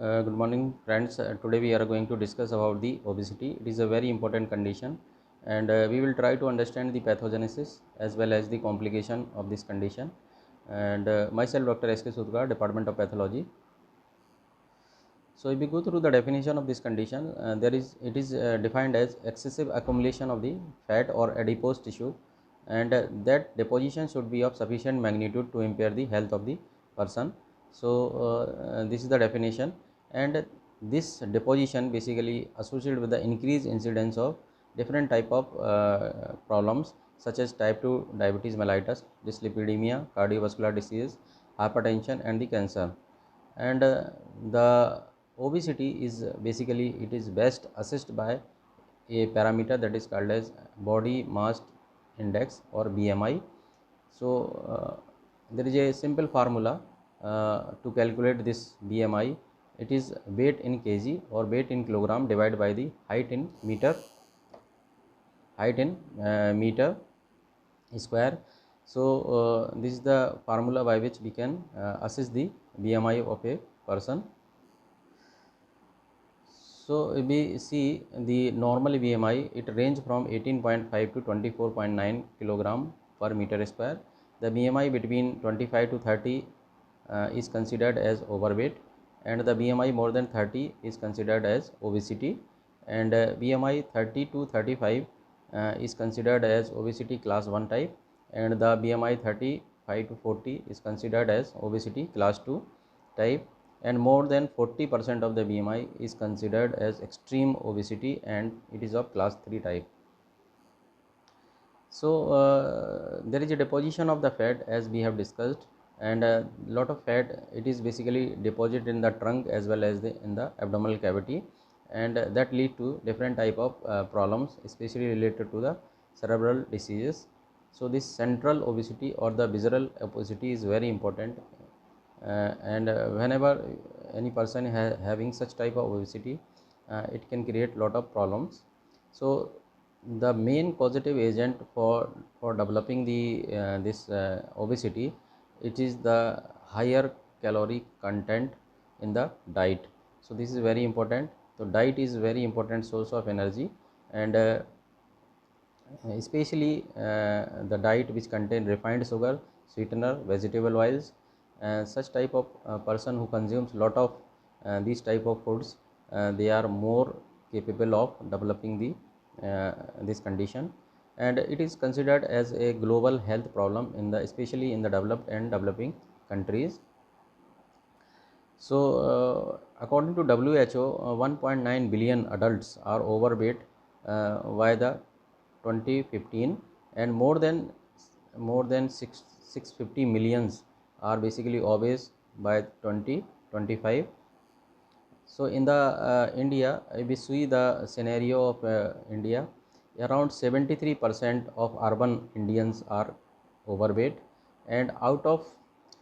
Good morning, friends. Today we are going to discuss about the obesity. It is a very important condition, and we will try to understand the pathogenesis as well as the complication of this condition. And myself, Dr. S.K. Sudhkar, Department of Pathology. So, if we go through the definition of this condition, it is defined as excessive accumulation of the fat or adipose tissue, and that deposition should be of sufficient magnitude to impair the health of the person. So, this is the definition, and this deposition basically associated with the increased incidence of different type of problems such as type 2 diabetes mellitus, dyslipidemia, cardiovascular disease, hypertension, and the cancer. And the obesity is basically it is best assessed by a parameter that is called as body mass index or BMI. So there is a simple formula to calculate this BMI. It is weight in kg or weight in kilogram divided by the height in meter square. So this is the formula by which we can assess the BMI of a person. So if we see the normal BMI, it range from 18.5 to 24.9 kilogram per meter square. The BMI between 25 to 30 is considered as overweight, and the BMI more than 30 is considered as obesity, and BMI 30 to 35 is considered as obesity class 1 type, and the BMI 35 to 40 is considered as obesity class 2 type, and more than 40% of the BMI is considered as extreme obesity, and it is of class 3 type. So there is a deposition of the fat as we have discussed, and a lot of fat it is basically deposited in the trunk as well as in the abdominal cavity, and that lead to different type of problems especially related to the cerebral diseases. So this central obesity or the visceral obesity is very important, and whenever any person having such type of obesity, it can create lot of problems. So the main causative agent for developing the this obesity, it is the higher calorie content in the diet. So this is very important. So diet is very important source of energy, and especially the diet which contain refined sugar, sweetener, vegetable oils, such type of person who consumes lot of these type of foods, they are more capable of developing the this condition, and it is considered as a global health problem in the especially in the developed and developing countries. So according to WHO, 1.9 billion adults are overweight by the 2015, and more than 650 millions are basically obese by 2025. So in the India, if we see the scenario of India, around 73% of urban Indians are overweight, and out of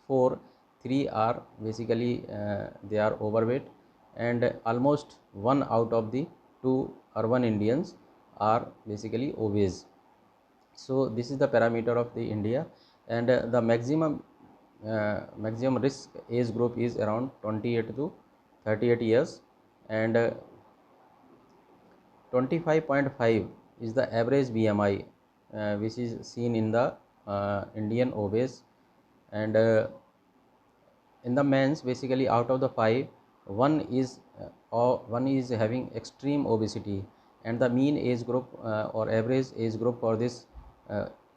4, 3 are basically they are overweight, and almost 1 out of the 2 urban Indians are basically obese. So this is the parameter of the India, and the maximum risk age group is around 28 to 38 years, and 25.5 is the average BMI which is seen in the Indian obese, and in the men's basically out of the 5, one is having extreme obesity, and the mean age group or average age group for this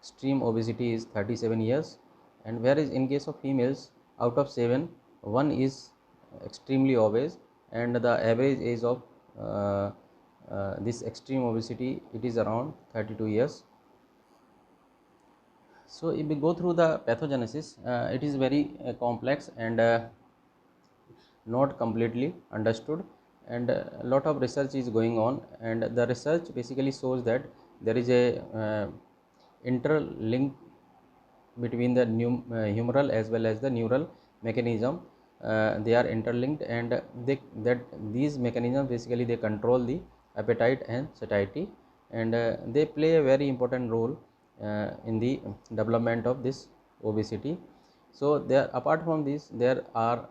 extreme obesity is 37 years, and whereas in case of females, out of 7, one is extremely obese, and the average age of this extreme obesity, it is around 32 years. So if we go through the pathogenesis, it is very complex and not completely understood, and a lot of research is going on, and the research basically shows that there is a interlink between the humoral as well as the neural mechanism. They are interlinked, and these mechanisms basically they control the appetite and satiety, and they play a very important role in the development of this obesity. So there, apart from this, there are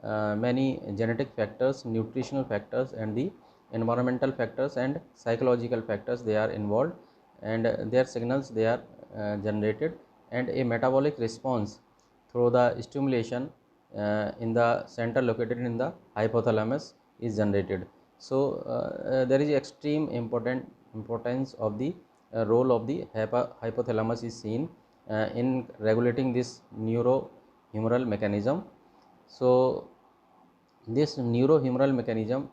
many genetic factors, nutritional factors, and the environmental factors and psychological factors they are involved, and their signals they are generated, and a metabolic response through the stimulation in the center located in the hypothalamus is generated. So there is extreme importance of the role of the hypothalamus is seen in regulating this neurohumoral mechanism. So this neurohumoral mechanism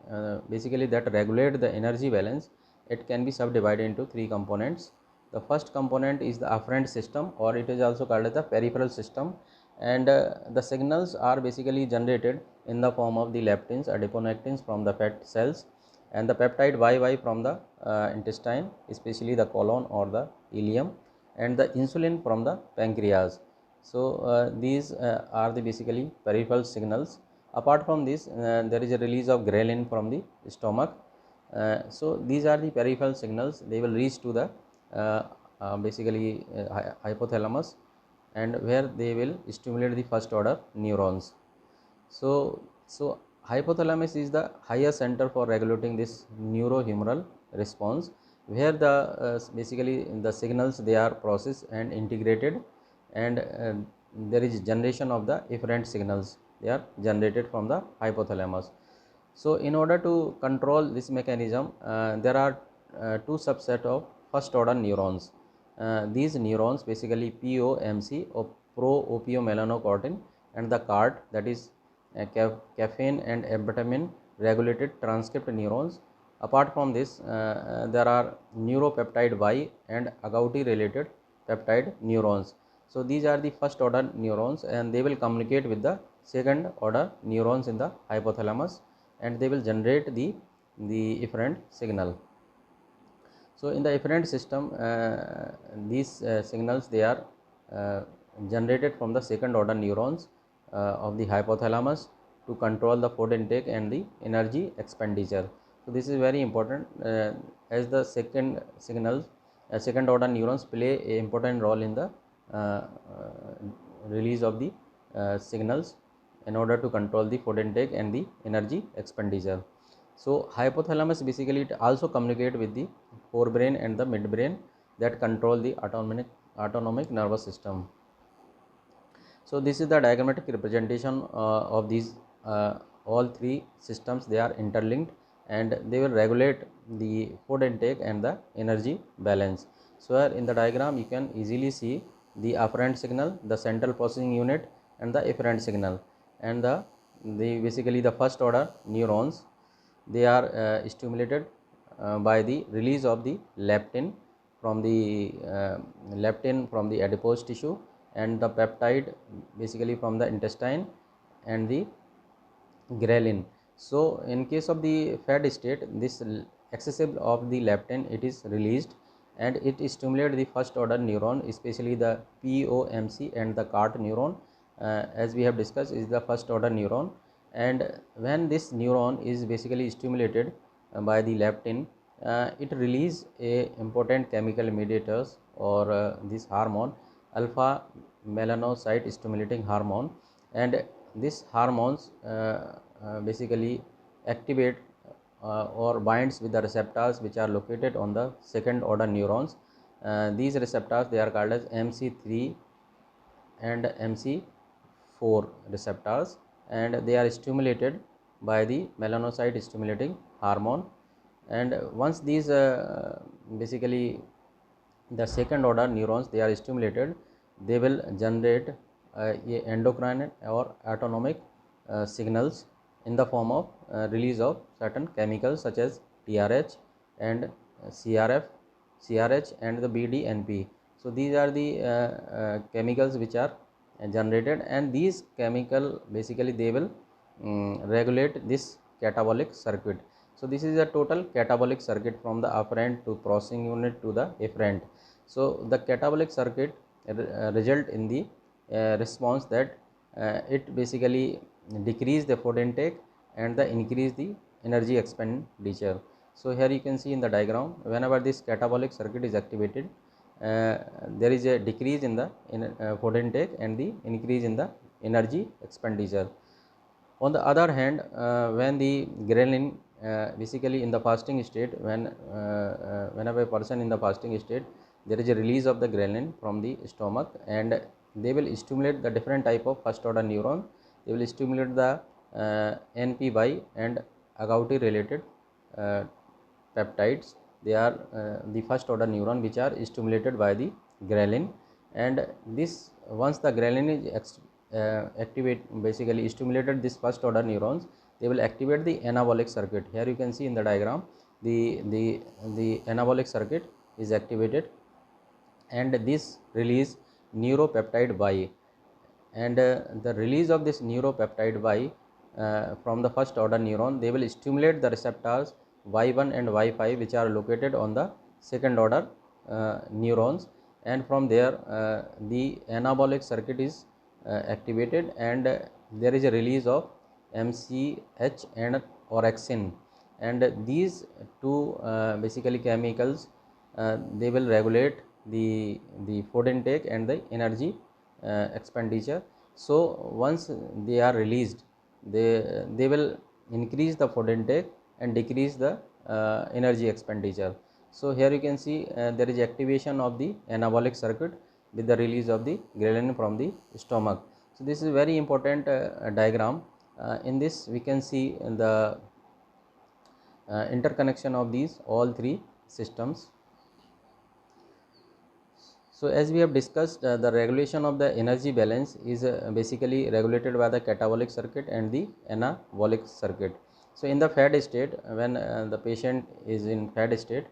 basically that regulate the energy balance, it can be subdivided into three components. The first component is the afferent system, or it is also called as the peripheral system, and the signals are basically generated in the form of the leptins, adiponectins from the fat cells, and the peptide YY from the intestine, especially the colon or the ileum, and the insulin from the pancreas. So these are the basically peripheral signals. Apart from this, there is a release of ghrelin from the stomach. So these are the peripheral signals. They will reach to the basically hypothalamus, and where they will stimulate the first order neurons. So hypothalamus is the higher center for regulating this neurohumoral response, where the basically the signals they are processed and integrated, and there is generation of the efferent signals they are generated from the hypothalamus. So in order to control this mechanism, there are two subset of first order neurons. These neurons basically POMC or pro-opiomelanocortin, and the CART, that is caffeine and amphetamine regulated transcript neurons. Apart from this, there are neuropeptide Y and agouti related peptide neurons. So these are the first order neurons, and they will communicate with the second order neurons in the hypothalamus, and they will generate the efferent signal. So in the efferent system, these signals they are generated from the second order neurons of the hypothalamus to control the food intake and the energy expenditure. So this is very important, as the second signals, second order neurons play a important role in the release of the signals in order to control the food intake and the energy expenditure. So hypothalamus basically it also communicate with the forebrain and the midbrain that control the autonomic nervous system. So this is the diagrammatic representation of these all three systems. They are interlinked, and they will regulate the food intake and the energy balance. So here in the diagram you can easily see the afferent signal, the central processing unit, and the efferent signal, and the basically the first order neurons. They are stimulated by the release of the leptin from the adipose tissue, and the peptide basically from the intestine, and the ghrelin. So in case of the fat state, this excessive of the leptin it is released, and it stimulates the first order neuron, especially the POMC and the CART neuron, as we have discussed is the first order neuron. And when this neuron is basically stimulated by the leptin, it release a important chemical mediators, or this hormone alpha melanocyte stimulating hormone, and this hormones basically activate or binds with the receptors which are located on the second order neurons. These receptors they are called as MC3 and MC4 receptors, and they are stimulated by the melanocyte stimulating hormone. And once these basically the second order neurons they are stimulated, they will generate endocrine or autonomic signals in the form of release of certain chemicals such as TRH and CRH and the BDNP. So these are the chemicals which are generated, and these chemical basically they will regulate this catabolic circuit. So this is a total catabolic circuit from the afferent to processing unit to the efferent. So the catabolic circuit result in the response that it basically decrease the food intake and the increase the energy expenditure. So here you can see in the diagram, whenever this catabolic circuit is activated, there is a decrease in the food intake and the increase in the energy expenditure. On the other hand, when the ghrelin basically in the fasting state, whenever a person in the fasting state, there is a release of the ghrelin from the stomach, and they will stimulate the different type of first order neuron. They will stimulate the NPY and agouti related peptides. They are the first order neuron which are stimulated by the ghrelin, and this once the ghrelin is activate basically stimulated this first order neurons, they will activate the anabolic circuit. Here you can see in the diagram the anabolic circuit is activated, and this release neuropeptide Y, and the release of this neuropeptide Y from the first order neuron, they will stimulate the receptors Y1 and Y5 which are located on the second order neurons, and from there the anabolic circuit is activated, and there is a release of MCH and orexin, and these two basically chemicals they will regulate the food intake and the energy expenditure. So once they are released, they will increase the food intake and decrease the energy expenditure. So here you can see there is activation of the anabolic circuit with the release of the ghrelin from the stomach. So this is very important diagram. In this we can see the interconnection of these all three systems. So as we have discussed, the regulation of the energy balance is basically regulated by the catabolic circuit and the anabolic circuit. So in the fat state, when the patient is in fat state,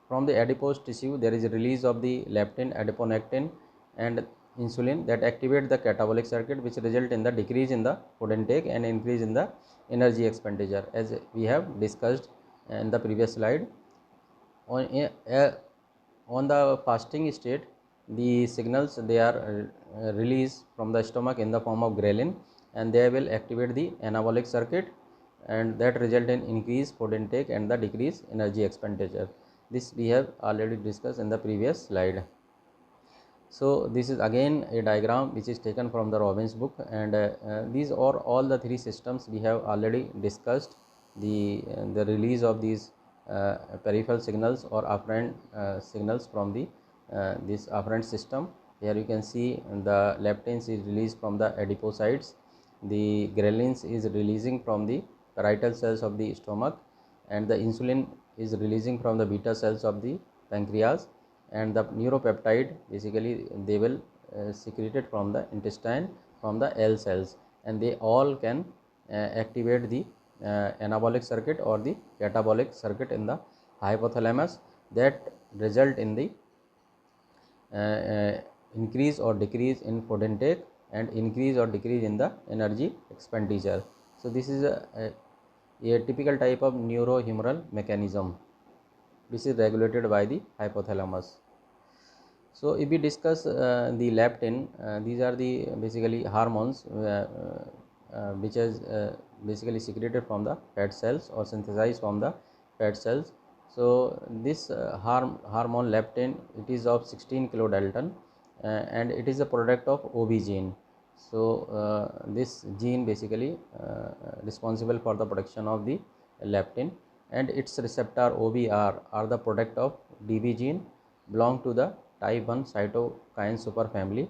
from the adipose tissue there is a release of the leptin, adiponectin and insulin that activate the catabolic circuit, which result in the decrease in the food intake and increase in the energy expenditure, as we have discussed in the previous slide. On the fasting state, the signals they are released from the stomach in the form of ghrelin, and they will activate the anabolic circuit, and that result in increased food intake and the decreased energy expenditure. This we have already discussed in the previous slide. So this is again a diagram which is taken from the Robbins book, and these are all the three systems we have already discussed. The release of these peripheral signals or afferent signals from the this afferent system. Here you can see the leptins is released from the adipocytes, the ghrelins is releasing from the parietal cells of the stomach, and the insulin is releasing from the beta cells of the pancreas, and the neuropeptide basically they will secreted from the intestine from the L cells, and they all can activate the anabolic circuit or the catabolic circuit in the hypothalamus, that result in the increase or decrease in food intake and increase or decrease in the energy expenditure. So this is a typical type of neurohumoral mechanism which is regulated by the hypothalamus. So if we discuss the leptin, these are the basically hormones which is basically secreted from the fat cells or synthesized from the fat cells. So this hormone leptin, it is of 16 kilodalton and it is a product of OB gene. So this gene basically responsible for the production of the leptin, and its receptor OBR are the product of DB gene, belong to the type 1 cytokine superfamily.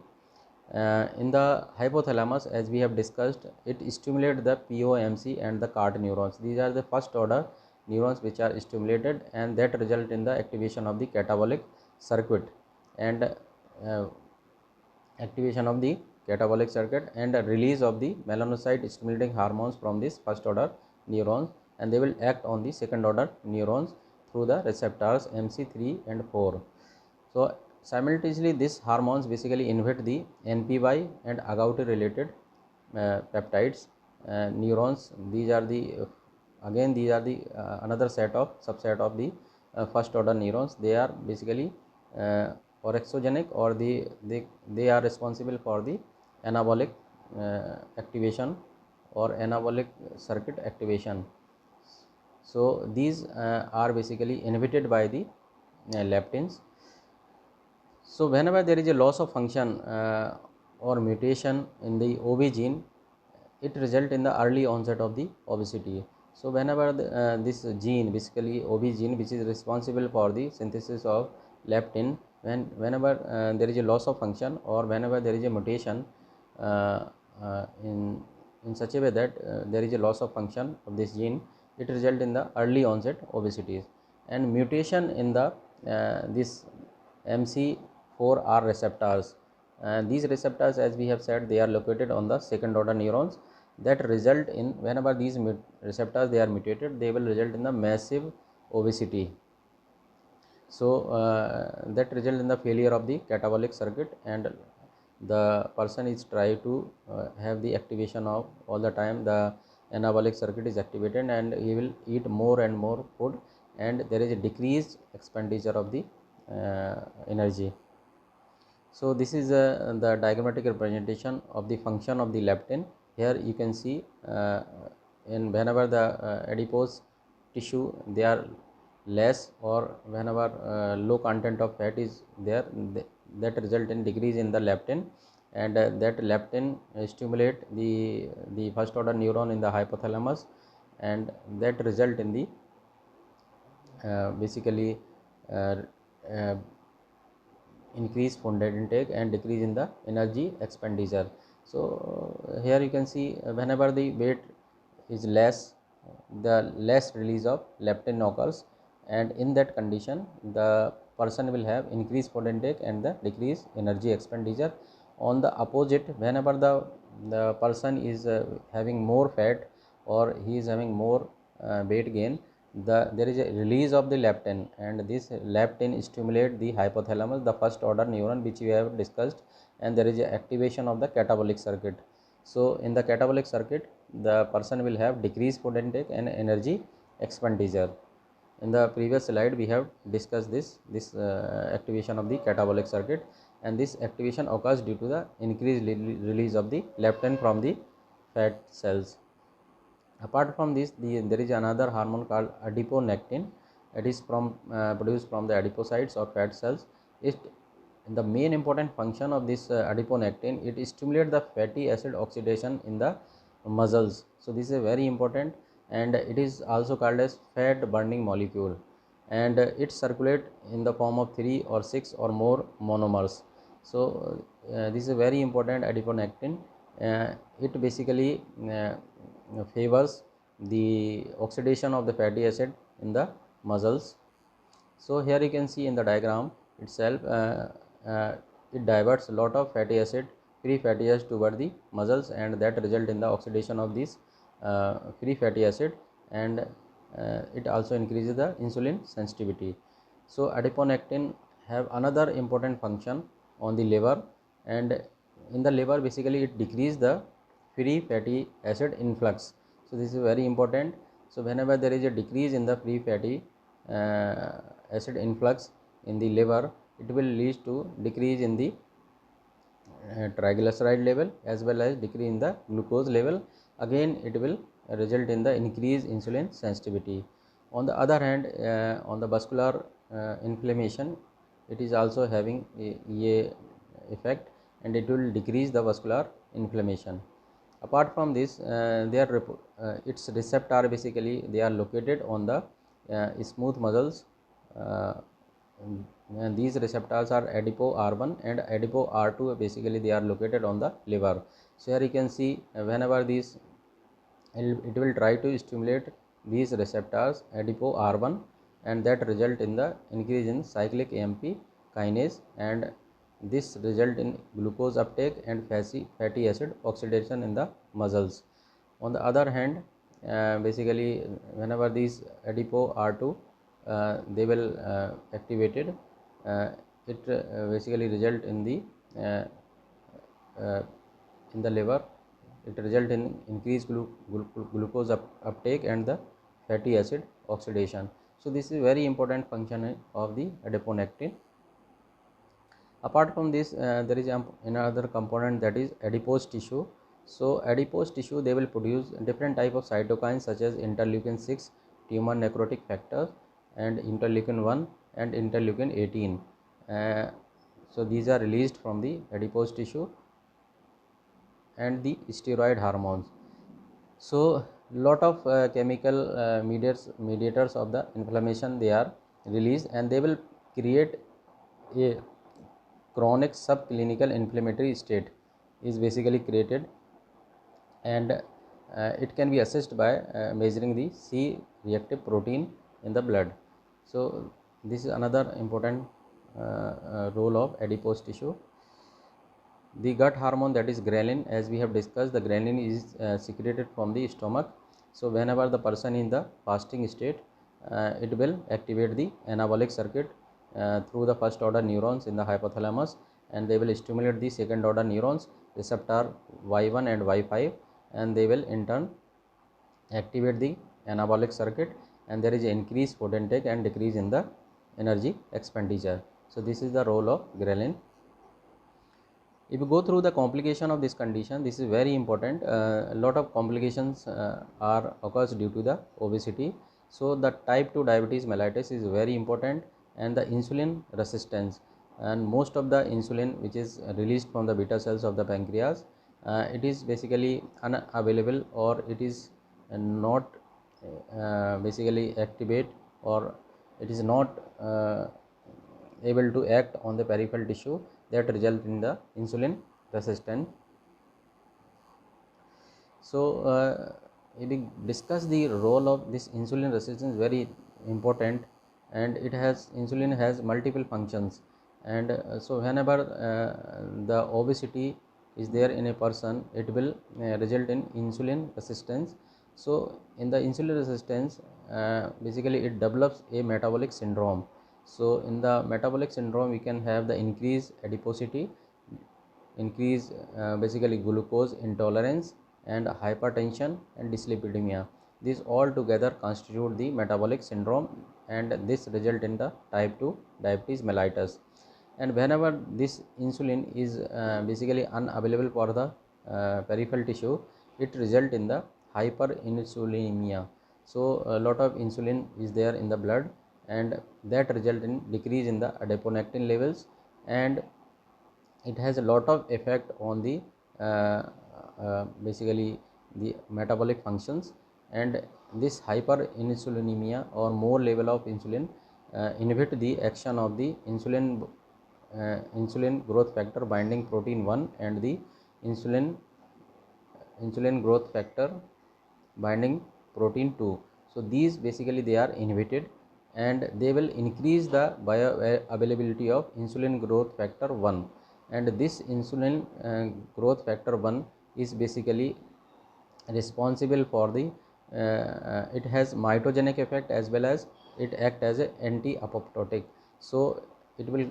In the hypothalamus, as we have discussed, it stimulates the POMC and the CART neurons. These are the first order neurons which are stimulated, and that result in the activation of the catabolic circuit and activation of the catabolic circuit and a release of the melanocyte stimulating hormones from this first order neurons, and they will act on the second order neurons through the receptors MC3 and 4. So simultaneously these hormones basically inhibit the NPY and agouti related peptides neurons. These are the again these are the another subset of the first order neurons. They are basically orexogenic, or they are responsible for the anabolic activation or anabolic circuit activation. So these are basically inhibited by the leptins. So whenever there is a loss of function or mutation in the OB gene, it result in the early onset of the obesity. So whenever this gene, basically OB gene, which is responsible for the synthesis of leptin, whenever there is a loss of function, or whenever there is a mutation uh, in such a way that there is a loss of function of this gene, it result in the early onset obesities. And mutation in the this MC4R receptors, these receptors, as we have said, they are located on the second order neurons, that result in, whenever these receptors they are mutated, they will result in the massive obesity. So that result in the failure of the catabolic circuit, and the person is try to have the activation of all the time, the anabolic circuit is activated, and he will eat more and more food, and there is a decreased expenditure of the energy. So this is the diagrammatic representation of the function of the leptin. Here you can see in whenever the adipose tissue they are less, or whenever low content of fat is there, that result in decrease in the leptin, and that leptin stimulate the first order neuron in the hypothalamus, and that result in the basically uh, uh, increase food intake and decrease in the energy expenditure. So here you can see whenever the weight is less, the less release of leptin occurs, and in that condition the person will have increased food intake and the decreased energy expenditure. On the opposite, whenever the person is having more fat, or he is having more weight gain, there is a release of the leptin, and this leptin stimulate the hypothalamus, the first order neuron which we have discussed, and there is a activation of the catabolic circuit. So in the catabolic circuit, the person will have decreased food intake and energy expenditure. In the previous slide we have discussed this activation of the catabolic circuit, and this activation occurs due to the increased release of the leptin from the fat cells. Apart from this, there is another hormone called adiponectin. It is produced from the adipocytes or fat cells. The main important function of this adiponectin, it stimulates the fatty acid oxidation in the muscles. So this is very important, and it is also called as fat burning molecule, and it circulate in the form of 3 or 6 or more monomers. So this is very important, adiponectin. It basically favors the oxidation of the fatty acid in the muscles. So here you can see in the diagram itself, it diverts a lot of fatty acid, free fatty acid toward the muscles, and that result in the oxidation of this free fatty acid, and it also increases the insulin sensitivity. So adiponectin have another important function on the liver, and in the liver basically it decreases the free fatty acid influx. So this is very important. So whenever there is a decrease in the free fatty acid influx in the liver, it will lead to decrease in the triglyceride level, as well as decrease in the glucose level. Again it will result in the increased insulin sensitivity. On the other hand, on the vascular inflammation, it is also having a effect, and it will decrease the vascular inflammation. Apart from this, its receptor, basically they are located on the smooth muscles, uh, and these receptors are adipo R1 and adipo R2. Basically they are located on the liver. So here you can see whenever these, it will try to stimulate these receptors adipo R1, and that result in the increase in cyclic AMP kinase, and this result in glucose uptake and fatty acid oxidation in the muscles. On the other hand, basically whenever these adipo R2 they will activated, uh, it basically result uh, uh, in the liver, it result in increased glucose uptake and the fatty acid oxidation. So this is very important function of the adiponectin. Apart from this, there is another component, that is adipose tissue. So adipose tissue, they will produce different type of cytokines such as interleukin 6, tumor necrotic factors, and interleukin 1 and interleukin 18. So these are released from the adipose tissue, and the steroid hormones. So lot of chemical mediators of the inflammation they are released, and they will create a chronic subclinical inflammatory state is basically created, and it can be assessed by measuring the C reactive protein in the blood. So this is another important role of adipose tissue. The gut hormone, that is ghrelin, as we have discussed, the ghrelin is secreted from the stomach. So whenever the person in the fasting state, it will activate the anabolic circuit through the first order neurons in the hypothalamus, and they will stimulate the second order neurons receptor Y1 and Y5, and they will in turn activate the anabolic circuit, and there is an increased food intake and decrease in the energy expenditure. So this is the role of ghrelin. If you go through the complication of this condition, this is very important. A lot of complications are occurs due to the obesity. So the type 2 diabetes mellitus is very important, and the insulin resistance, and most of the insulin which is released from the beta cells of the pancreas, it is basically unavailable, or it is not basically activate, or it is not able to act on the peripheral tissue, that result in the insulin resistance. So if we discuss the role of this insulin resistance, very important, and it has insulin has multiple functions, and so whenever the obesity is there in a person, it will result in insulin resistance. So in the insulin resistance, basically it develops a metabolic syndrome. So in the metabolic syndrome, we can have the increased adiposity, increase basically glucose intolerance, and hypertension and dyslipidemia. These all together constitute the metabolic syndrome, and this result in the type 2 diabetes mellitus. And whenever this insulin is basically unavailable for the peripheral tissue, it result in the hyperinsulinemia. So a lot of insulin is there in the blood, and that result in decrease in the adiponectin levels, and it has a lot of effect on the basically the metabolic functions. And this hyperinsulinemia, or more level of insulin, inhibit the action of the insulin growth factor binding protein 1 and the insulin growth factor binding protein 2. So these basically they are inhibited, and they will increase the bioavailability of insulin growth factor 1. And this insulin growth factor 1 is basically responsible for the it has mitogenic effect, as well as it act as a anti-apoptotic. So it will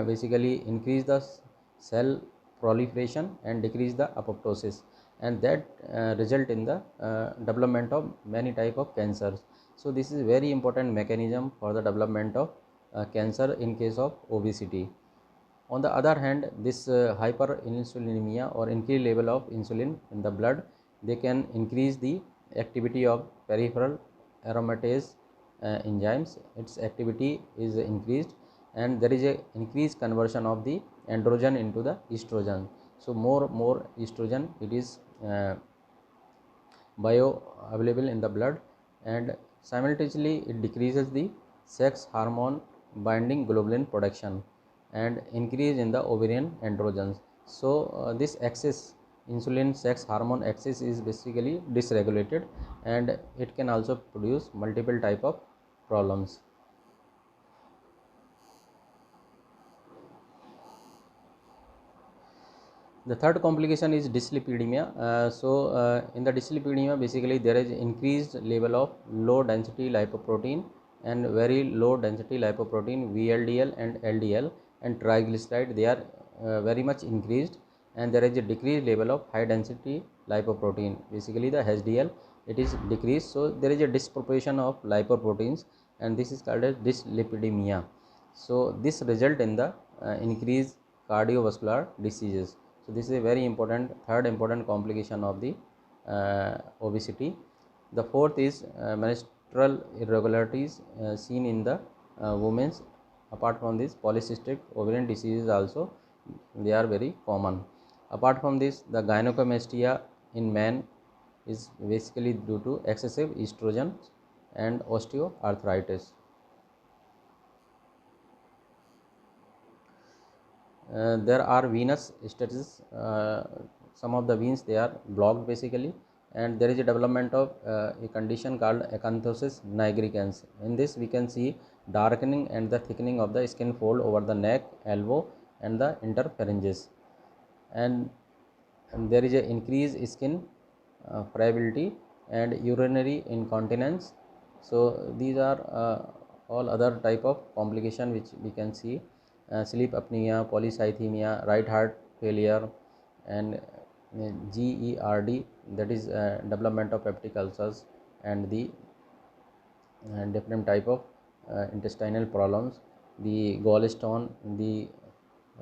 basically increase the cell proliferation and decrease the apoptosis, and that result in the development of many type of cancers. So this is very important mechanism for the development of cancer in case of obesity. On the other hand, this hyperinsulinemia, or increased level of insulin in the blood, they can increase the activity of peripheral aromatase enzymes. Its activity is increased, and there is a increased conversion of the androgen into the estrogen. So more estrogen it is bioavailable in the blood, and simultaneously it decreases the sex hormone binding globulin production and increase in the ovarian androgens. So this excess insulin sex hormone excess is basically dysregulated, and it can also produce multiple type of problems. The third complication is dyslipidemia. In the dyslipidemia, basically there is increased level of low density lipoprotein and very low density lipoprotein, VLDL and LDL, and triglyceride, they are very much increased, and there is a decreased level of high density lipoprotein, basically the HDL, it is decreased. So there is a disproportion of lipoproteins, and this is called as dyslipidemia. So this result in the increased cardiovascular diseases. So this is a very important third important complication of the obesity. The fourth is menstrual irregularities seen in the women's. Apart from this, polycystic ovarian diseases also, they are very common. Apart from this, the gynecomastia in men, is basically due to excessive estrogen and osteoarthritis. There are venous statuses. Some of the veins, they are blocked basically, and there is a development of a condition called acanthosis nigricans. In this we can see darkening and the thickening of the skin fold over the neck, elbow and the interphalanges, and there is a increased skin friability and urinary incontinence. So these are all other type of complication which we can see: sleep apnea, polycythemia, right heart failure, and GERD, that is development of peptic ulcers, and the different type of intestinal problems, the gallstone, the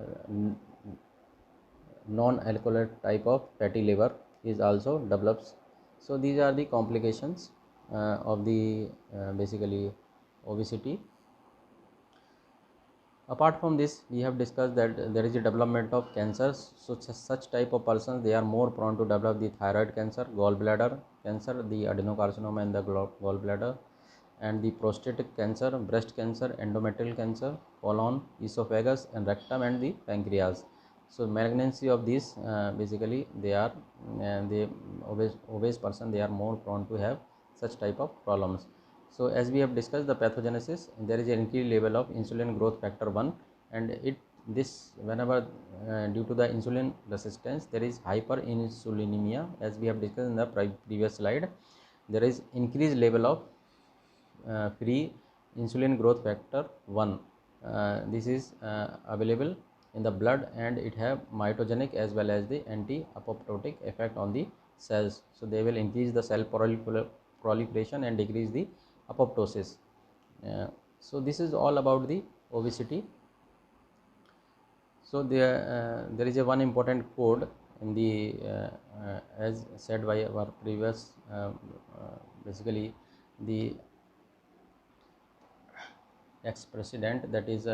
uh, non-alcoholic type of fatty liver is also develops. So these are the complications of the basically obesity. Apart from this, we have discussed that there is a development of cancers. So such type of persons, they are more prone to develop the thyroid cancer, gallbladder cancer, the adenocarcinoma in the gallbladder, and the prostatic cancer, breast cancer, endometrial cancer, colon, esophagus and rectum, and the pancreas. So malignancy of these, basically they are the obese person, they are more prone to have such type of problems. So as we have discussed the pathogenesis, there is an increased level of insulin growth factor 1, and this whenever due to the insulin resistance, there is hyperinsulinemia. As we have discussed in the previous slide, there is increased level of free insulin growth factor 1. This is available in the blood, and it have mitogenic as well as the anti-apoptotic effect on the cells. So they will increase the cell proliferation and decrease the apoptosis. So this is all about the obesity. So there is a one important code in the as said by our previous basically the ex-president, that is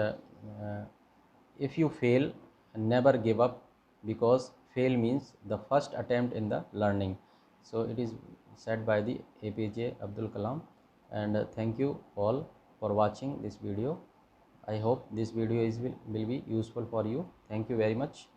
if you fail, never give up, because fail means the first attempt in the learning. So it is said by the APJ Abdul Kalam. And thank you all for watching this video. I hope this video will be useful for you. Thank you very much.